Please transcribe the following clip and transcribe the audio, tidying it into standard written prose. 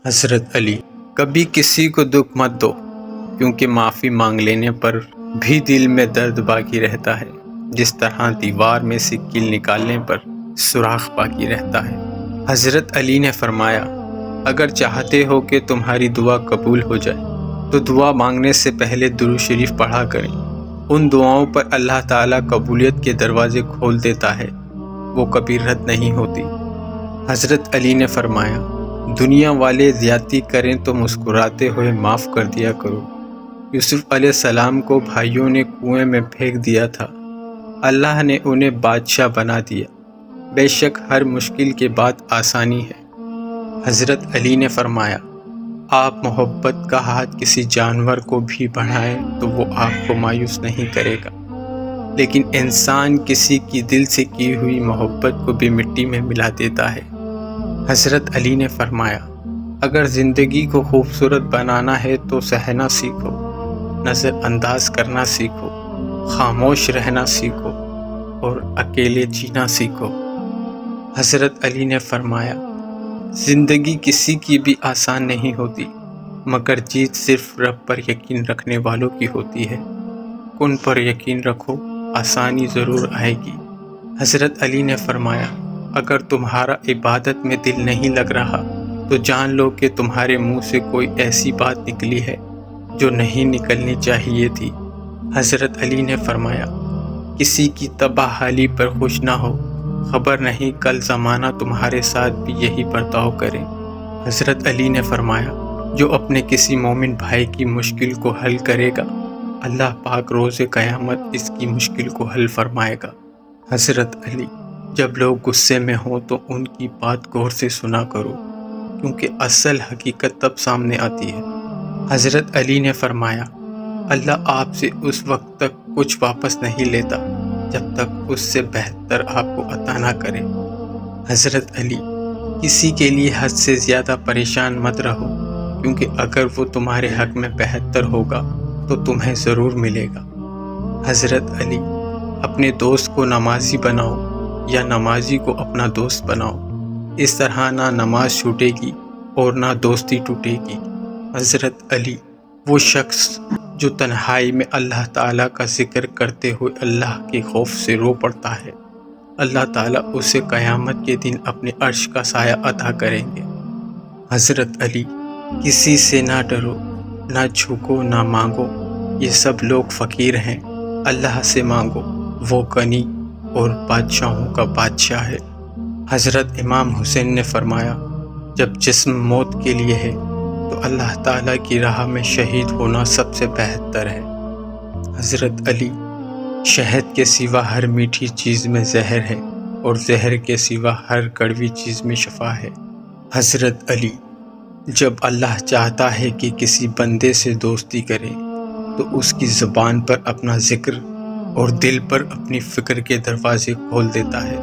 حضرت علی: کبھی کسی کو دکھ مت دو، کیونکہ معافی مانگ لینے پر بھی دل میں درد باقی رہتا ہے، جس طرح دیوار میں سے کیل نکالنے پر سوراخ باقی رہتا ہے۔ حضرت علی نے فرمایا، اگر چاہتے ہو کہ تمہاری دعا قبول ہو جائے تو دعا مانگنے سے پہلے درود شریف پڑھا کریں۔ ان دعاؤں پر اللہ تعالیٰ قبولیت کے دروازے کھول دیتا ہے، وہ کبھی رد نہیں ہوتی۔ حضرت علی نے فرمایا، دنیا والے زیادتی کریں تو مسکراتے ہوئے معاف کر دیا کرو۔ یوسف علیہ السلام کو بھائیوں نے کنویں میں پھینک دیا تھا، اللہ نے انہیں بادشاہ بنا دیا۔ بے شک ہر مشکل کے بعد آسانی ہے۔ حضرت علی نے فرمایا، آپ محبت کا ہاتھ کسی جانور کو بھی بڑھائیں تو وہ آپ کو مایوس نہیں کرے گا، لیکن انسان کسی کی دل سے کی ہوئی محبت کو بھی مٹی میں ملا دیتا ہے۔ حضرت علی نے فرمایا، اگر زندگی کو خوبصورت بنانا ہے تو سہنا سیکھو، نظر انداز کرنا سیکھو، خاموش رہنا سیکھو اور اکیلے جینا سیکھو۔ حضرت علی نے فرمایا، زندگی کسی کی بھی آسان نہیں ہوتی، مگر جیت صرف رب پر یقین رکھنے والوں کی ہوتی ہے۔ کن پر یقین رکھو، آسانی ضرور آئے گی۔ حضرت علی نے فرمایا، اگر تمہارا عبادت میں دل نہیں لگ رہا تو جان لو کہ تمہارے منہ سے کوئی ایسی بات نکلی ہے جو نہیں نکلنی چاہیے تھی۔ حضرت علی نے فرمایا، کسی کی تباہ حالی پر خوش نہ ہو، خبر نہیں کل زمانہ تمہارے ساتھ بھی یہی برتاؤ کرے۔ حضرت علی نے فرمایا، جو اپنے کسی مومن بھائی کی مشکل کو حل کرے گا، اللہ پاک روز قیامت اس کی مشکل کو حل فرمائے گا۔ حضرت علی: جب لوگ غصے میں ہوں تو ان کی بات غور سے سنا کرو، کیونکہ اصل حقیقت تب سامنے آتی ہے۔ حضرت علی نے فرمایا، اللہ آپ سے اس وقت تک کچھ واپس نہیں لیتا جب تک اس سے بہتر آپ کو عطا نہ کرے۔ حضرت علی: کسی کے لیے حد سے زیادہ پریشان مت رہو، کیونکہ اگر وہ تمہارے حق میں بہتر ہوگا تو تمہیں ضرور ملے گا۔ حضرت علی: اپنے دوست کو نمازی بناؤ یا نمازی کو اپنا دوست بناؤ، اس طرح نہ نماز چھوٹے گی اور نہ دوستی ٹوٹے گی۔ حضرت علی: وہ شخص جو تنہائی میں اللہ تعالیٰ کا ذکر کرتے ہوئے اللہ کے خوف سے رو پڑتا ہے، اللہ تعالیٰ اسے قیامت کے دن اپنے عرش کا سایہ عطا کریں گے۔ حضرت علی: کسی سے نہ ڈرو، نہ جھکو، نہ مانگو، یہ سب لوگ فقیر ہیں، اللہ سے مانگو، وہ غنی اور بادشاہوں کا بادشاہ ہے۔ حضرت امام حسین نے فرمایا، جب جسم موت کے لیے ہے تو اللہ تعالیٰ کی راہ میں شہید ہونا سب سے بہتر ہے۔ حضرت علی: شہد کے سوا ہر میٹھی چیز میں زہر ہے، اور زہر کے سوا ہر کڑوی چیز میں شفا ہے۔ حضرت علی: جب اللہ چاہتا ہے کہ کسی بندے سے دوستی کرے تو اس کی زبان پر اپنا ذکر اور دل پر اپنی فکر کے دروازے کھول دیتا ہے۔